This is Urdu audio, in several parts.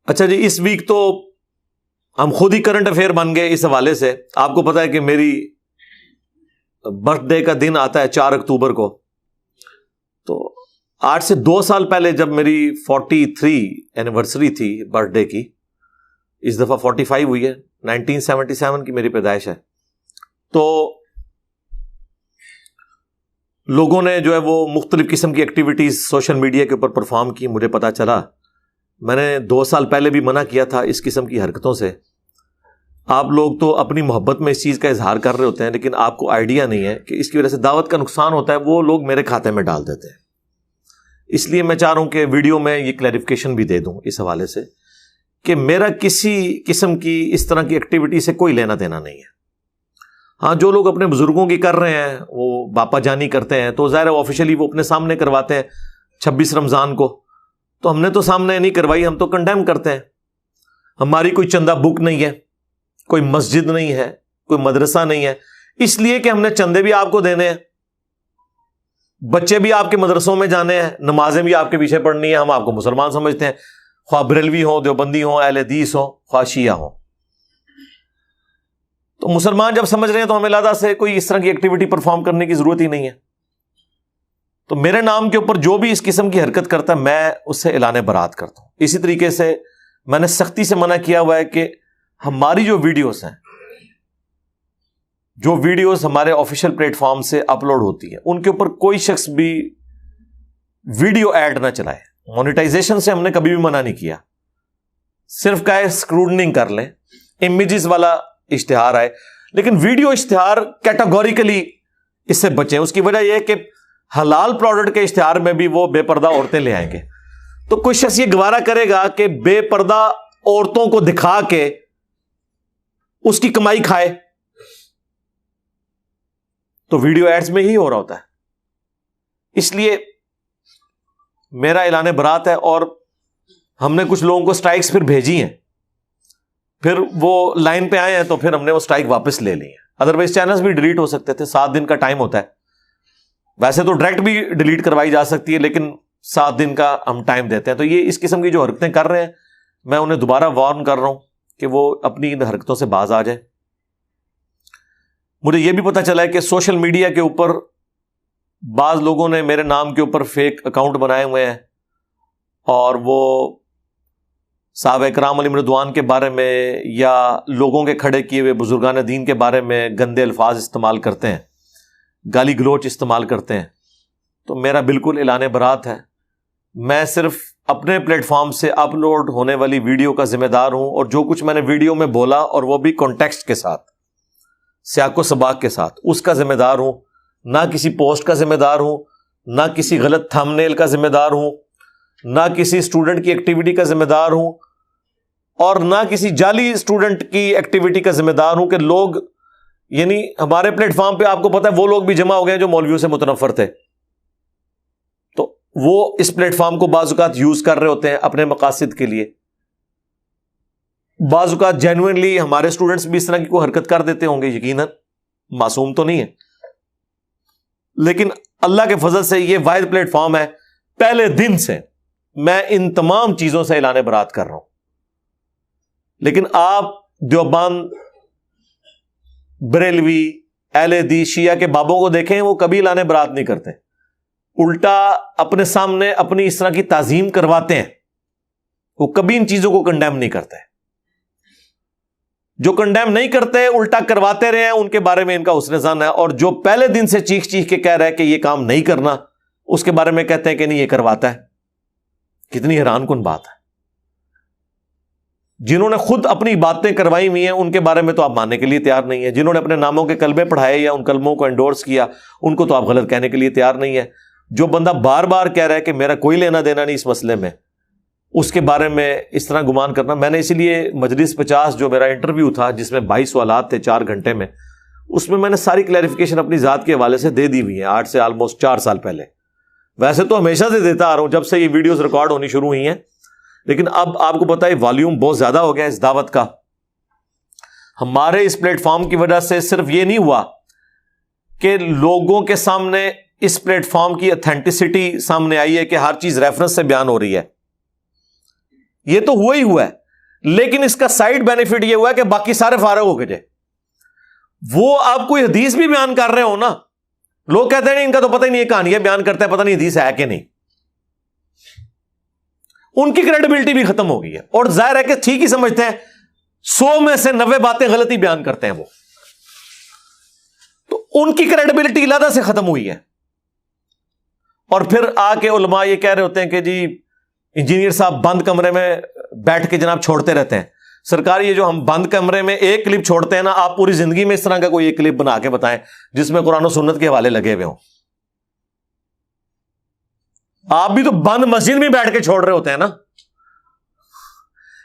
اچھا جی، اس ویک تو ہم خود ہی کرنٹ افیئر بن گئے اس حوالے سے. آپ کو پتا ہے کہ میری برتھ ڈے کا دن آتا ہے 4 اکتوبر کو. تو 8 سے 2 سال پہلے جب میری 43 اینیورسری تھی برتھ ڈے کی، اس دفعہ 45 ہوئی ہے، 1977 کی میری پیدائش ہے. تو لوگوں نے جو ہے وہ مختلف قسم کی ایکٹیویٹیز سوشل میڈیا کے اوپر پرفارم کی. مجھے پتا چلا، میں نے 2 سال پہلے بھی منع کیا تھا اس قسم کی حرکتوں سے. آپ لوگ تو اپنی محبت میں اس چیز کا اظہار کر رہے ہوتے ہیں، لیکن آپ کو آئیڈیا نہیں ہے کہ اس کی وجہ سے دعوت کا نقصان ہوتا ہے. وہ لوگ میرے کھاتے میں ڈال دیتے ہیں. اس لیے میں چاہ رہا ہوں کہ ویڈیو میں یہ کلیریفیکیشن بھی دے دوں اس حوالے سے کہ میرا کسی قسم کی اس طرح کی ایکٹیویٹی سے کوئی لینا دینا نہیں ہے. ہاں، جو لوگ اپنے بزرگوں کی کر رہے ہیں، وہ باپا جانی کرتے ہیں، تو ظاہر ہے آفیشلی وہ اپنے سامنے کرواتے ہیں 26 رمضان کو. تو ہم نے تو سامنے نہیں کروائی، ہم تو کنڈیم کرتے ہیں. ہماری کوئی چندہ بک نہیں ہے، کوئی مسجد نہیں ہے، کوئی مدرسہ نہیں ہے، اس لیے کہ ہم نے چندے بھی آپ کو دینے ہیں، بچے بھی آپ کے مدرسوں میں جانے ہیں، نمازیں بھی آپ کے پیچھے پڑھنی ہے. ہم آپ کو مسلمان سمجھتے ہیں، خواہ بریلوی ہوں، دیوبندی ہوں، اہل حدیث ہوں، خواہ شیعہ ہوں. تو مسلمان جب سمجھ رہے ہیں تو ہمیں لہٰذا سے کوئی اس طرح کی ایکٹیویٹی پرفارم کرنے کی ضرورت ہی نہیں ہے. تو میرے نام کے اوپر جو بھی اس قسم کی حرکت کرتا ہے، میں اس سے اعلان برات کرتا ہوں. اسی طریقے سے میں نے سختی سے منع کیا ہوا ہے کہ ہماری جو ویڈیوز ہیں، جو ویڈیوز ہمارے آفیشیل پلیٹ فارم سے اپلوڈ ہوتی ہیں، ان کے اوپر کوئی شخص بھی ویڈیو ایڈ نہ چلائے. مونیٹائزیشن سے ہم نے کبھی بھی منع نہیں کیا، صرف کا اسکروٹنگ کر لیں، امیجز والا اشتہار آئے، لیکن ویڈیو اشتہار کیٹاگوریکلی اس سے بچیں. اس کی وجہ یہ ہے کہ حلال پروڈکٹ کے اشتہار میں بھی وہ بے پردہ عورتیں لے آئیں گے. تو کوئی شخص یہ گوارا کرے گا کہ بے پردہ عورتوں کو دکھا کے اس کی کمائی کھائے، تو ویڈیو ایڈز میں ہی ہو رہا ہوتا ہے. اس لیے میرا اعلان برات ہے، اور ہم نے کچھ لوگوں کو سٹرائکس پھر بھیجی ہیں، پھر وہ لائن پہ آئے ہیں تو پھر ہم نے وہ سٹرائک واپس لے لی ہیں. ادروائز چینلز بھی ڈیلیٹ ہو سکتے تھے. 7 دن کا ٹائم ہوتا ہے. ویسے تو ڈائریکٹ بھی ڈیلیٹ کروائی جا سکتی ہے، لیکن 7 دن کا ہم ٹائم دیتے ہیں. تو یہ اس قسم کی جو حرکتیں کر رہے ہیں، میں انہیں دوبارہ وارن کر رہا ہوں کہ وہ اپنی ان حرکتوں سے باز آ جائے. مجھے یہ بھی پتا چلا ہے کہ سوشل میڈیا کے اوپر بعض لوگوں نے میرے نام کے اوپر فیک اکاؤنٹ بنائے ہوئے ہیں، اور وہ صحابہ اکرام علیہم رضوان کے بارے میں یا لوگوں کے کھڑے کیے ہوئے بزرگان دین کے بارے میں گندے الفاظ استعمال کرتے ہیں، گالی گلوچ استعمال کرتے ہیں. تو میرا بالکل اعلان برات ہے. میں صرف اپنے پلیٹ فارم سے اپلوڈ ہونے والی ویڈیو کا ذمہ دار ہوں، اور جو کچھ میں نے ویڈیو میں بولا، اور وہ بھی کانٹیکسٹ کے ساتھ، سیاق و سباق کے ساتھ، اس کا ذمہ دار ہوں. نہ کسی پوسٹ کا ذمہ دار ہوں، نہ کسی غلط تھم نیل کا ذمہ دار ہوں، نہ کسی اسٹوڈنٹ کی ایکٹیویٹی کا ذمہ دار ہوں، اور نہ کسی جعلی اسٹوڈنٹ کی ایکٹیویٹی کا ذمہ دار ہوں کہ لوگ، یعنی ہمارے پلیٹ فارم پہ آپ کو پتا ہے وہ لوگ بھی جمع ہو گئے جو مولویوں سے متنفر تھے. تو وہ اس پلیٹ فارم کو بعض اوقات یوز کر رہے ہوتے ہیں اپنے مقاصد کے لیے. بعض اوقات جینوئنلی ہمارے اسٹوڈنٹس بھی اس طرح کی کوئی حرکت کر دیتے ہوں گے، یقیناً معصوم تو نہیں ہے، لیکن اللہ کے فضل سے یہ واحد پلیٹ فارم ہے. پہلے دن سے میں ان تمام چیزوں سے اعلان برات کر رہا ہوں. لیکن آپ دیوبند، بریلوی، اہل حدیث، شیعہ کے بابوں کو دیکھیں، وہ کبھی اعلان برات نہیں کرتے، الٹا اپنے سامنے اپنی اس طرح کی تعظیم کرواتے ہیں. وہ کبھی ان چیزوں کو کنڈیم نہیں کرتے. جو کنڈیم نہیں کرتے الٹا کرواتے رہے ہیں، ان کے بارے میں ان کا حسن ظن ہے. اور جو پہلے دن سے چیخ چیخ کے کہہ رہا ہے کہ یہ کام نہیں کرنا، اس کے بارے میں کہتے ہیں کہ نہیں یہ کرواتا ہے. کتنی حیران کن بات ہے. جنہوں نے خود اپنی باتیں کروائی ہوئی ہیں ان کے بارے میں تو آپ ماننے کے لیے تیار نہیں ہے. جنہوں نے اپنے ناموں کے کلمے پڑھائے یا ان کلموں کو انڈورس کیا، ان کو تو آپ غلط کہنے کے لیے تیار نہیں ہے. جو بندہ بار بار کہہ رہا ہے کہ میرا کوئی لینا دینا نہیں اس مسئلے میں، اس کے بارے میں اس طرح گمان کرنا. میں نے اسی لیے مجلس 50 جو میرا انٹرویو تھا، جس میں 22 سوالات تھے 4 گھنٹے میں، اس میں نے ساری کلیریفیکیشن اپنی ذات کے حوالے سے دے دی ہوئی ہیں 8 سے آلموسٹ 4 سال پہلے. ویسے تو ہمیشہ سے دیتا آ رہا ہوں جب سے یہ ویڈیوز ریکارڈ ہونی شروع ہوئی ہیں، لیکن اب آپ کو پتہ ہے والیوم بہت زیادہ ہو گیا اس دعوت کا. ہمارے اس پلیٹ فارم کی وجہ سے صرف یہ نہیں ہوا کہ لوگوں کے سامنے اس پلیٹ فارم کی اتھینٹسٹی سامنے آئی ہے کہ ہر چیز ریفرنس سے بیان ہو رہی ہے. یہ تو ہوا ہی ہوا ہے, لیکن اس کا سائڈ بینیفٹ یہ ہوا ہے کہ باقی سارے فارغ ہو کے جائے. وہ آپ کوئی حدیث بھی بیان کر رہے ہو نا, لوگ کہتے ہیں نہیں ان کا تو پتہ ہی نہیں, کہانیاں بیان کرتا ہے, پتہ نہیں حدیث ہے کہ نہیں. ان کی کریڈیبلٹی بھی ختم ہو گئی ہے, اور ظاہر ہے کہ ٹھیک ہی سمجھتے ہیں, 100 میں سے 90 باتیں غلطی بیان کرتے ہیں وہ, تو ان کی کریڈیبلٹی علیحدہ سے ختم ہوئی ہے. اور پھر آ کے علماء یہ کہہ رہے ہوتے ہیں کہ جی انجینئر صاحب بند کمرے میں بیٹھ کے جناب چھوڑتے رہتے ہیں. سرکار یہ جو ہم بند کمرے میں ایک کلپ چھوڑتے ہیں نا, آپ پوری زندگی میں اس طرح کا کوئی ایک کلپ بنا کے بتائیں جس میں قرآن و سنت کے حوالے لگے ہوئے ہوں. آپ بھی تو بند مسجد میں بیٹھ کے چھوڑ رہے ہوتے ہیں نا,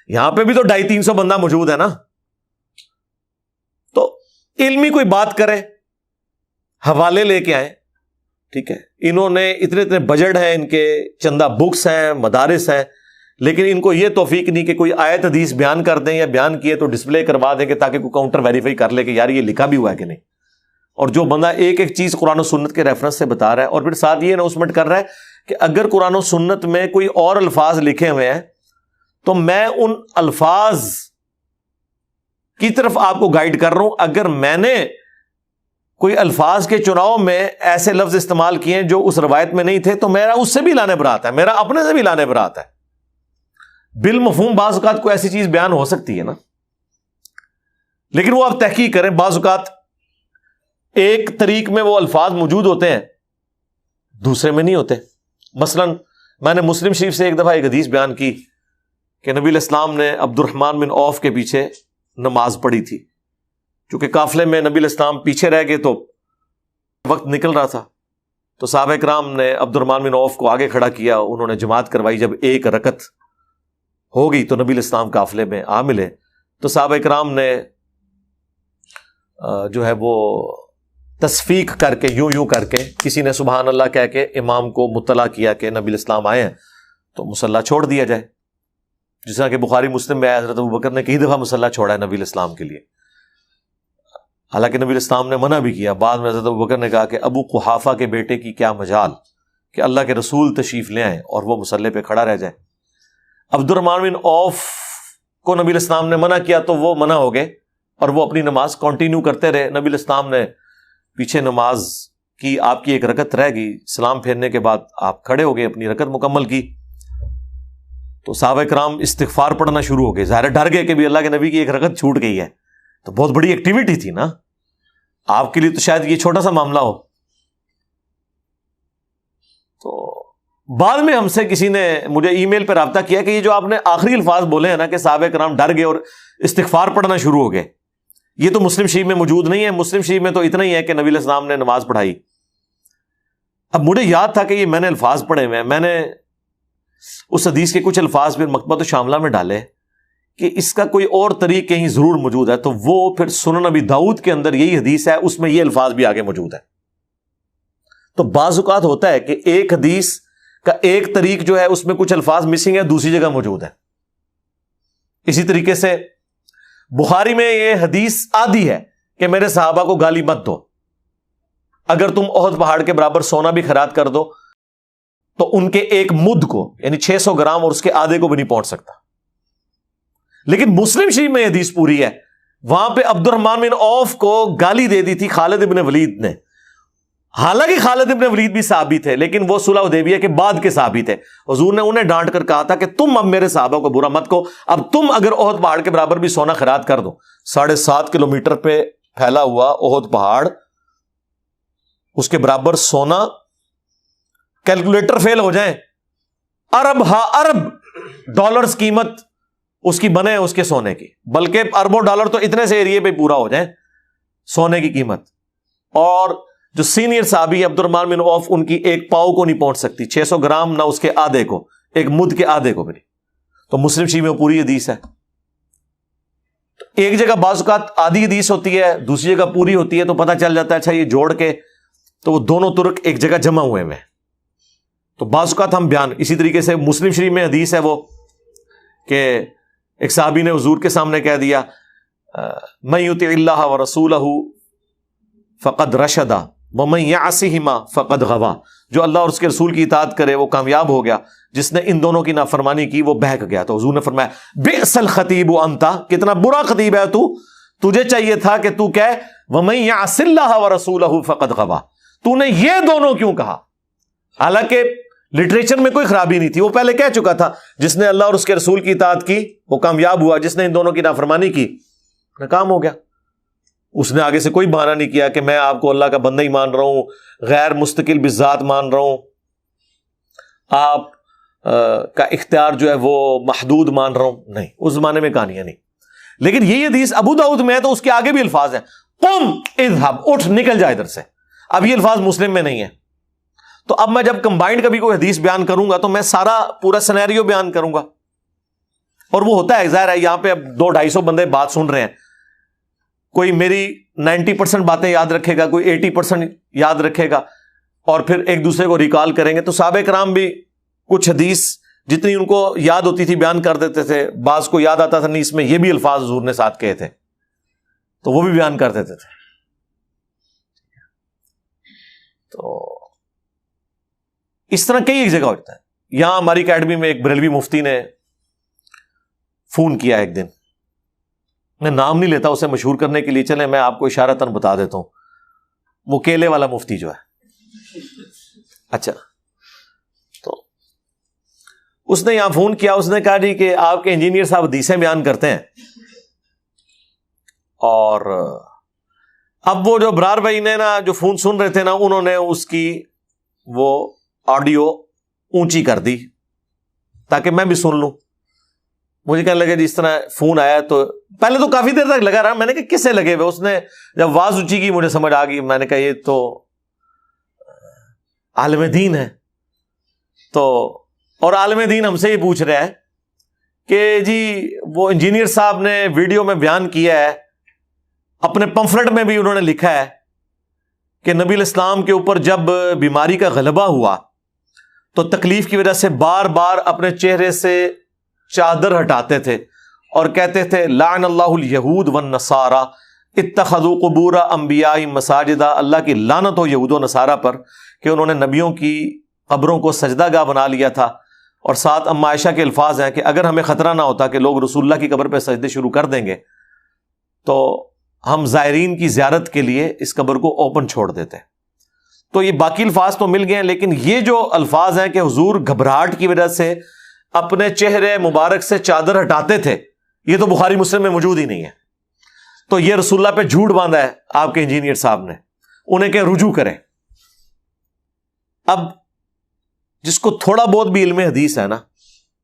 یہاں پہ بھی تو 250-300 بندہ موجود ہے نا. تو علمی کوئی بات کرے, حوالے لے کے آئے, ٹھیک ہے. انہوں نے اتنے بجٹ ہیں, ان کے چندہ بکس ہیں, مدارس ہیں, لیکن ان کو یہ توفیق نہیں کہ کوئی آیت حدیث بیان کر دیں, یا بیان کیے تو ڈسپلے کروا دیں کہ تاکہ کوئی کاؤنٹر ویریفائی کر لے کہ یار یہ لکھا بھی ہوا ہے کہ نہیں. اور جو بندہ ایک ایک چیز قرآن و سنت کے ریفرنس سے بتا رہا ہے, اور پھر ساتھ یہ اناؤنسمنٹ کر رہا ہے کہ اگر قرآن و سنت میں کوئی اور الفاظ لکھے ہوئے ہیں تو میں ان الفاظ کی طرف آپ کو گائیڈ کر رہا ہوں. اگر میں نے کوئی الفاظ کے چناؤ میں ایسے لفظ استعمال کیے ہیں جو اس روایت میں نہیں تھے تو میرا اس سے بھی لانے برات ہے, میرا اپنے سے بھی لانے برات ہے. بالمفہوم بعض اوقات کوئی ایسی چیز بیان ہو سکتی ہے نا, لیکن وہ آپ تحقیق کریں. بعض اوقات ایک طریق میں وہ الفاظ موجود ہوتے ہیں, دوسرے میں نہیں ہوتے. مثلا میں نے مسلم شریف سے ایک دفعہ ایک حدیث بیان کی کہ نبی علیہ السلام نے عبد الرحمن بن عوف کے پیچھے نماز پڑھی تھی. چونکہ قافلے میں نبی علیہ السلام پیچھے رہ گئے تو وقت نکل رہا تھا, تو صحابہ کرام نے عبد الرحمن بن عوف کو آگے کھڑا کیا, انہوں نے جماعت کروائی. جب ایک رکعت ہو گئی تو نبی علیہ السلام قافلے میں آ ملے, تو صحابہ کرام نے جو ہے وہ تصفیق کر کے یوں کر کے, کسی نے سبحان اللہ کہہ کے امام کو مطلع کیا کہ نبی علیہ السلام آئے ہیں, تو مصلی چھوڑ دیا جائے. جس طرح کہ بخاری مسلم میں حضرت ابوبکر نے کئی دفعہ مصلی چھوڑا ہے نبی علیہ السلام کے لیے, حالانکہ نبی علیہ السلام نے منع بھی کیا. بعد میں حضرت ابوبکر نے کہا کہ ابو قحافہ کے بیٹے کی کیا مجال کہ اللہ کے رسول تشریف لے آئیں اور وہ مصلی پہ کھڑا رہ جائے. عبد الرحمن بن عوف کو نبی علیہ السلام نے منع کیا تو وہ منع ہو گئے اور وہ اپنی نماز کنٹینیو کرتے رہے. نبی علیہ السلام نے پیچھے نماز کی, آپ کی ایک رکعت رہ گئی, سلام پھیرنے کے بعد آپ کھڑے ہو گئے, اپنی رکعت مکمل کی. تو صحابہ کرام استغفار پڑھنا شروع ہو گئے, ظاہر ڈر گئے کہ بھی اللہ کے نبی کی ایک رکعت چھوٹ گئی ہے, تو بہت بڑی ایکٹیویٹی تھی نا, آپ کے لیے تو شاید یہ چھوٹا سا معاملہ ہو. تو بعد میں ہم سے کسی نے مجھے ای میل پہ رابطہ کیا کہ یہ جو آپ نے آخری الفاظ بولے ہیں نا کہ صحابہ کرام ڈر گئے اور استغفار پڑھنا شروع ہو گئے, یہ تو مسلم شریف میں موجود نہیں ہے. مسلم شریف میں تو اتنا ہی ہے کہ نبی علیہ السلام نے نماز پڑھائی. اب مجھے یاد تھا کہ یہ میں نے الفاظ پڑھے ہوئے ہیں, میں نے اس حدیث کے کچھ الفاظ پھر مکتبۃ الشاملہ میں ڈالے کہ اس کا کوئی اور طریق کہیں ضرور موجود ہے, تو وہ پھر سنن ابی داؤد کے اندر یہی حدیث ہے, اس میں یہ الفاظ بھی آگے موجود ہے. تو بعض اوقات ہوتا ہے کہ ایک حدیث کا ایک طریق جو ہے اس میں کچھ الفاظ مسنگ ہے, دوسری جگہ موجود ہے. اسی طریقے سے بخاری میں یہ حدیث آدھی ہے کہ میرے صحابہ کو گالی مت دو, اگر تم احد پہاڑ کے برابر سونا بھی خیرات کر دو تو ان کے ایک مد کو یعنی 600 گرام اور اس کے آدھے کو بھی نہیں پہنچ سکتا. لیکن مسلم شریف میں یہ حدیث پوری ہے, وہاں پہ عبد الرحمن بن عوف کو گالی دے دی تھی خالد ابن ولید نے. حالانکہ خالد ابن ولید بھی صحابی تھے, لیکن وہ صلح حدیبیہ کے بعد کے صحابی تھے. حضور نے انہیں ڈانٹ کر کہا تھا کہ تم اب میرے صحابہ کو برا مت کہو, اب تم اگر احد پہاڑ کے برابر بھی سونا خیرات کر دو, 7.5 کلومیٹر پہ پھیلا ہوا احد پہاڑ, اس کے برابر سونا, کیلکولیٹر فیل ہو جائیں, ارب ڈالرز قیمت اس کی بنے اس کے سونے کی, بلکہ اربوں ڈالر تو اتنے سے ایریے پہ پورا ہو جائیں سونے کی قیمت. اور جو سینئر صحابی عبد الرحمن بن عوف, ان کی ایک پاؤ کو نہیں پہنچ سکتی, 600 گرام نہ اس کے آدھے کو, ایک مد کے آدھے کو بھی نہیں. تو مسلم شریف میں پوری حدیث ہے. ایک جگہ بعض اوقات آدھی حدیث ہوتی ہے, دوسری جگہ پوری ہوتی ہے, تو پتہ چل جاتا ہے اچھا یہ جوڑ کے تو وہ دونوں ترک ایک جگہ جمع ہوئے ہیں. تو بعض اوقات ہم بیان اسی طریقے سے مسلم شریف میں حدیث ہے وہ کہ ایک صحابی نے حضور کے سامنے کہہ دیا من یطع اللہ ورسولہ فقد رشد, وَمَن يَعْصِهِمَا فَقَدْ غَوَىٰ، جو اللہ اور اس کے رسول کی اطاعت کرے وہ کامیاب ہو گیا، جس نے ان دونوں کی نافرمانی کی وہ بہک گیا۔ تو حضور نے فرمایا بئس الخطیب انت، کتنا برا خطیب ہے تو، تجھے چاہیے تھا کہ تو کہے وَمَن يَعْصِ اللَّهَ وَرَسُولَهُ فَقَدْ غَوَىٰ، تو نے یہ دونوں کیوں کہا؟ حالانکہ لٹریچر میں کوئی خرابی نہیں تھی، وہ پہلے کہہ چکا تھا جس نے اللہ اور اس کے رسول کی اطاعت کی وہ کامیاب ہوا، جس نے ان دونوں کی نافرمانی کی ناکام ہو گیا۔ اس نے آگے سے کوئی بہانہ نہیں کیا کہ میں آپ کو اللہ کا بندہ ہی مان رہا ہوں، غیر مستقل بذات مان رہا ہوں، آپ کا اختیار جو ہے وہ محدود مان رہا ہوں، نہیں، اس زمانے میں کہانیاں نہیں۔ لیکن یہ حدیث ابو داؤد میں ہے تو اس کے آگے بھی الفاظ ہیں، قم اذهب، اٹھ نکل جا ادھر سے۔ اب یہ الفاظ مسلم میں نہیں ہے، تو اب میں جب کمبائنڈ کبھی کوئی حدیث بیان کروں گا تو میں سارا پورا سینیریو بیان کروں گا، اور وہ ہوتا ہے ظاہر ہے یہاں پہ اب 200-250 بندے بات سن رہے ہیں، کوئی میری 90% باتیں یاد رکھے گا، کوئی 80% یاد رکھے گا، اور پھر ایک دوسرے کو ریکال کریں گے۔ تو صحابہ کرام بھی کچھ حدیث جتنی ان کو یاد ہوتی تھی بیان کر دیتے تھے، بعض کو یاد آتا تھا نہیں اس میں یہ بھی الفاظ حضور نے ساتھ کہے تھے تو وہ بھی بیان کر دیتے تھے۔ تو اس طرح کئی ایک جگہ ہوتا ہے۔ یہاں ہماری اکیڈمی میں ایک بریلوی مفتی نے فون کیا ایک دن، میں نام نہیں لیتا اسے مشہور کرنے کے لیے، چلیں میں آپ کو اشارتاً بتا دیتا ہوں، وہ کیلے والا مفتی جو ہے۔ اچھا، تو اس نے یہاں فون کیا، اس نے کہا جی کہ آپ کے انجینئر صاحب حدیثیں بیان کرتے ہیں، اور اب وہ جو برار بھائی نے نا جو فون سن رہے تھے نا، انہوں نے اس کی وہ آڈیو اونچی کر دی تاکہ میں بھی سن لوں۔ مجھے کہنے لگا جی اس طرح فون آیا، تو پہلے تو کافی دیر تک لگا رہا، میں نے کہا کس سے لگے ہوئے؟ اس نے جب آواز اونچی کی مجھے سمجھ آ گئی، میں نے کہا یہ تو عالم دین ہے۔ تو اور عالم دین ہم سے یہ پوچھ رہا ہے کہ جی وہ انجینئر صاحب نے ویڈیو میں بیان کیا ہے، اپنے پمفلٹ میں بھی انہوں نے لکھا ہے کہ نبی الاسلام کے اوپر جب بیماری کا غلبہ ہوا تو تکلیف کی وجہ سے بار بار اپنے چہرے سے چادر ہٹاتے تھے اور کہتے تھے لعن اللہ الیہود والنصارى اتخذوا قبور انبیاء مساجدہ، اللہ کی لعنت ہو یہود و نصارہ پر کہ انہوں نے نبیوں کی قبروں کو سجدہ گاہ بنا لیا تھا۔ اور ساتھ ام عائشہ کے الفاظ ہیں کہ اگر ہمیں خطرہ نہ ہوتا کہ لوگ رسول اللہ کی قبر پہ سجدے شروع کر دیں گے تو ہم زائرین کی زیارت کے لیے اس قبر کو اوپن چھوڑ دیتے۔ تو یہ باقی الفاظ تو مل گئے ہیں، لیکن یہ جو الفاظ ہیں کہ حضور گھبراہٹ کی وجہ سے اپنے چہرے مبارک سے چادر ہٹاتے تھے، یہ تو بخاری مسلم میں موجود ہی نہیں ہے۔ تو یہ رسول اللہ پہ جھوٹ باندھا ہے آپ کے انجینئر صاحب نے، انہیں کہ رجوع کریں۔ اب جس کو تھوڑا بہت بھی علم حدیث ہے نا،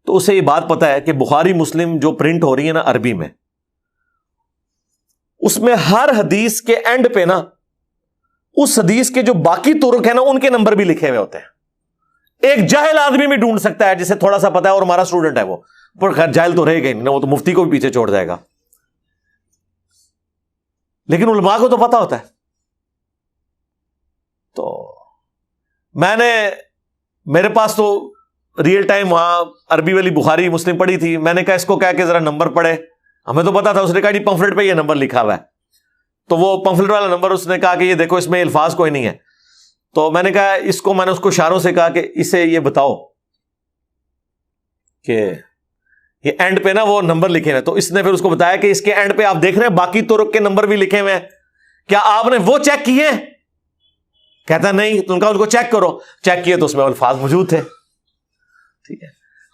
تو اسے یہ بات پتہ ہے کہ بخاری مسلم جو پرنٹ ہو رہی ہے نا عربی میں، اس میں ہر حدیث کے اینڈ پہ نا اس حدیث کے جو باقی طرق ہیں نا ان کے نمبر بھی لکھے ہوئے ہوتے ہیں۔ ایک جاہل آدمی بھی ڈھونڈ سکتا ہے جسے تھوڑا سا پتا ہے اور ہمارا اسٹوڈنٹ ہے وہ، پر خیر جاہل تو رہے گا نہیں نا، وہ تو مفتی کو بھی پیچھے چھوڑ جائے گا، لیکن علماء کو تو پتا ہوتا ہے۔ تو میں نے میرے پاس تو ریئل ٹائم وہاں عربی والی بخاری مسلم پڑھی تھی، میں نے کہا اس کو کہہ کے ذرا نمبر پڑھے، ہمیں تو پتا تھا، اس نے کہا جی پمفلٹ پہ یہ نمبر لکھا ہوا ہے، تو وہ پمفلٹ والا نمبر اس نے کہا کہ یہ دیکھو اس میں الفاظ کوئی نہیں ہے۔ تو میں نے کہا اس کو، میں نے اس کو اشاروں سے کہا کہ اسے یہ بتاؤ کہ یہ اینڈ پہ نا وہ نمبر لکھے ہوئے، تو اس نے پھر اس کو بتایا کہ اس کے اینڈ پہ آپ دیکھ رہے ہیں باقی طرق کے نمبر بھی لکھے ہوئے ہیں، کیا آپ نے وہ چیک کیے؟ کہتا نہیں، تو ان کا ان کو چیک کرو، چیک کیے تو اس میں الفاظ موجود تھے۔ ٹھیک ہے،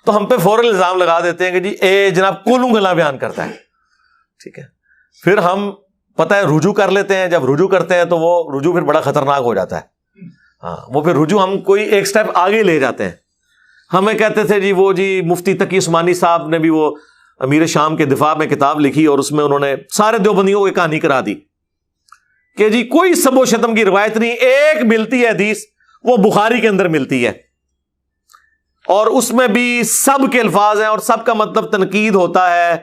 تو ہم پہ فوراً الزام لگا دیتے ہیں کہ جی اے جناب کولوں گلا بیان کرتا ہے۔ ٹھیک ہے، پھر ہم پتہ ہے رجوع کر لیتے ہیں، جب رجوع کرتے ہیں تو وہ رجوع پھر بڑا خطرناک ہو جاتا ہے۔ ہاں، وہ پھر رجوع ہم کوئی ایک سٹیپ آگے لے جاتے ہیں۔ ہمیں کہتے تھے جی وہ جی مفتی تقی عثمانی صاحب نے بھی وہ امیر شام کے دفاع میں کتاب لکھی اور اس میں انہوں نے سارے دیوبندیوں کی کہانی کرا دی کہ جی کوئی سب و شتم کی روایت نہیں، ایک ملتی ہے حدیث، وہ بخاری کے اندر ملتی ہے، اور اس میں بھی سب کے الفاظ ہیں اور سب کا مطلب تنقید ہوتا ہے۔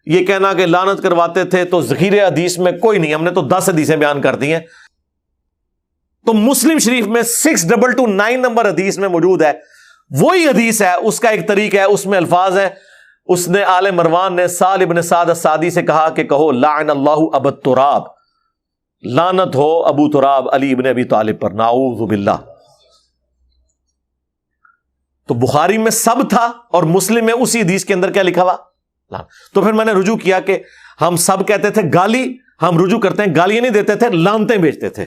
یہ کہنا کہ لعنت کرواتے تھے تو ذخیرہ حدیث میں کوئی نہیں، ہم نے تو 10 حدیثیں بیان کر دی ہیں۔ تو مسلم شریف میں 6229 نمبر حدیث میں موجود ہے، وہی حدیث ہے، اس کا ایک طریقہ ہے، اس میں الفاظ ہیں، اس نے آل مروان نے سال ابن سعد السعدی سے کہا کہ کہو لعن اللہ ابا التراب، لعنت ہو ابو تراب علی ابن ابی طالب پر، نعوذ باللہ. تو بخاری میں سب تھا اور مسلم میں اسی حدیث کے اندر کیا لکھا ہوا؟ تو پھر میں نے رجوع کیا کہ ہم سب کہتے تھے گالی، ہم رجوع کرتے ہیں گالیاں نہیں دیتے تھے، لعنتیں بھیجتے تھے.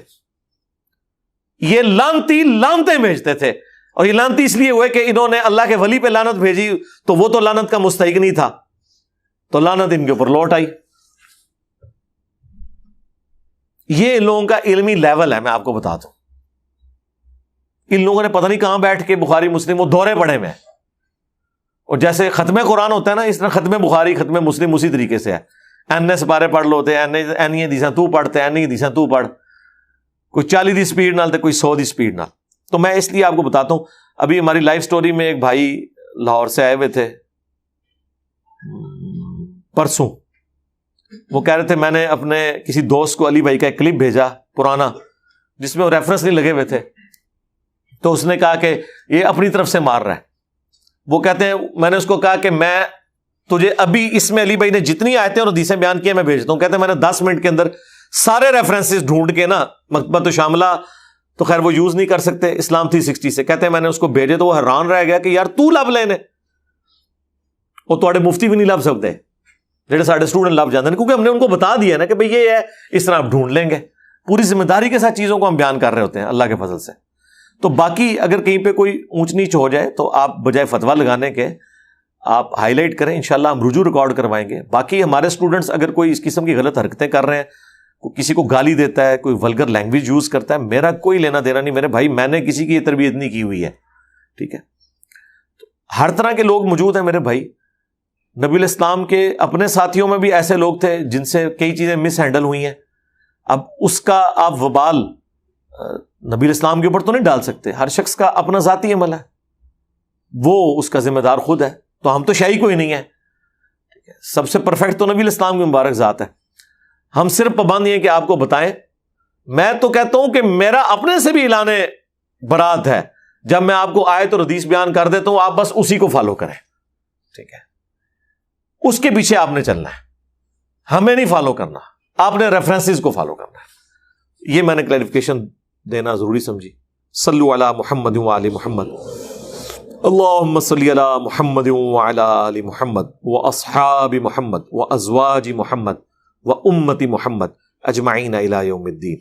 یہ لعنتی لعنتیں بھیجتے تھے، اور یہ لعنتی اس لیے ہوئے کہ انہوں نے اللہ کے ولی پہ لعنت بھیجی تو وہ تو لعنت کا مستحق نہیں تھا، تو لعنت ان کے اوپر لوٹ آئی. یہ ان لوگوں کا علمی لیول ہے، میں آپ کو بتا دوں. ان لوگوں نے پتہ نہیں کہاں بیٹھ کے بخاری مسلم وہ دورے پڑے میں، اور جیسے ختم قرآن ہوتا ہے نا، اس طرح ختم بخاری ختم مسلم اسی طریقے سے ہے. این سپارے پڑھ لو تے این دیساں تو پڑھتے این دیساں تو پڑھ، کوئی 40 دی سپیڈ نال تے کوئی 100 دی سپیڈ نال. تو میں اس لیے آپ کو بتاتا ہوں، ابھی ہماری لائف سٹوری میں ایک بھائی لاہور سے آئے ہوئے تھے پرسوں. وہ کہہ رہے تھے میں نے اپنے کسی دوست کو علی بھائی کا ایک کلپ بھیجا پرانا جس میں وہ ریفرنس نہیں لگے ہوئے تھے، تو اس نے کہا کہ یہ اپنی طرف سے مار رہا ہے. وہ کہتے ہیں میں نے اس کو کہا کہ میں تجھے ابھی اس میں علی بھائی نے جتنی آیتیں اور حدیثیں بیان کی میں بھیجتا ہوں. کہتے ہیں میں نے 10 منٹ کے اندر سارے ریفرنسز ڈھونڈ کے نا، مکتبۃ شاملہ تو خیر وہ یوز نہیں کر سکتے اسلام 360 سے، کہتے ہیں میں نے اس کو بھیجے تو وہ حیران رہ گیا کہ یار تو لب لینے وہ تھوڑے مفتی بھی نہیں لب سکتے جڑے ساڑھے اسٹوڈنٹ لب جاتے ہیں، کیونکہ ہم نے ان کو بتا دیا نا کہ بھئی یہ ہے، اس طرح آپ ڈھونڈ لیں گے. پوری ذمہ داری کے ساتھ چیزوں کو ہم بیان کر رہے ہوتے ہیں اللہ کے فضل سے. تو باقی اگر کہیں پہ کوئی اونچ نیچ ہو جائے تو آپ بجائے فتویٰ لگانے کے آپ ہائی لائٹ کریں، انشاءاللہ ہم رجوع ریکارڈ کروائیں گے. باقی ہمارے اسٹوڈنٹس اگر کوئی اس قسم کی غلط حرکتیں کر رہے ہیں، کوئی کسی کو گالی دیتا ہے، کوئی ولگر لینگویج یوز کرتا ہے، میرا کوئی لینا دینا نہیں میرے بھائی، میں نے کسی کی یہ تربیت نہیں کی ہوئی ہے. ٹھیک ہے، ہر طرح کے لوگ موجود ہیں میرے بھائی. نبی الاسلام کے اپنے ساتھیوں میں بھی ایسے لوگ تھے جن سے کئی چیزیں مس ہینڈل ہوئی ہیں. اب اس کا آپ وبال نبی الاسلام کے اوپر تو نہیں ڈال سکتے، ہر شخص کا اپنا ذاتی عمل ہے، وہ اس کا ذمہ دار خود ہے. تو ہم تو شاہی کوئی نہیں ہے، سب سے پرفیکٹ تو نبی الاسلام کی مبارک ذات ہے. ہم صرف پابند یہ کہ آپ کو بتائیں. میں تو کہتا ہوں کہ میرا اپنے سے بھی اعلان برات ہے، جب میں آپ کو آیت اور حدیث بیان کر دیتا ہوں آپ بس اسی کو فالو کریں. ٹھیک ہے، اس کے پیچھے آپ نے چلنا ہے، ہمیں نہیں فالو کرنا، آپ نے ریفرنسز کو فالو کرنا ہے. یہ میں نے کلیریفیکیشن دینا ضروری سمجھی. صلو علی محمد وعلی محمد، اللہم صلی علی محمد وعلی آل محمد واصحاب محمد وازواج محمد وامت محمد اجمعین الی یوم الدین.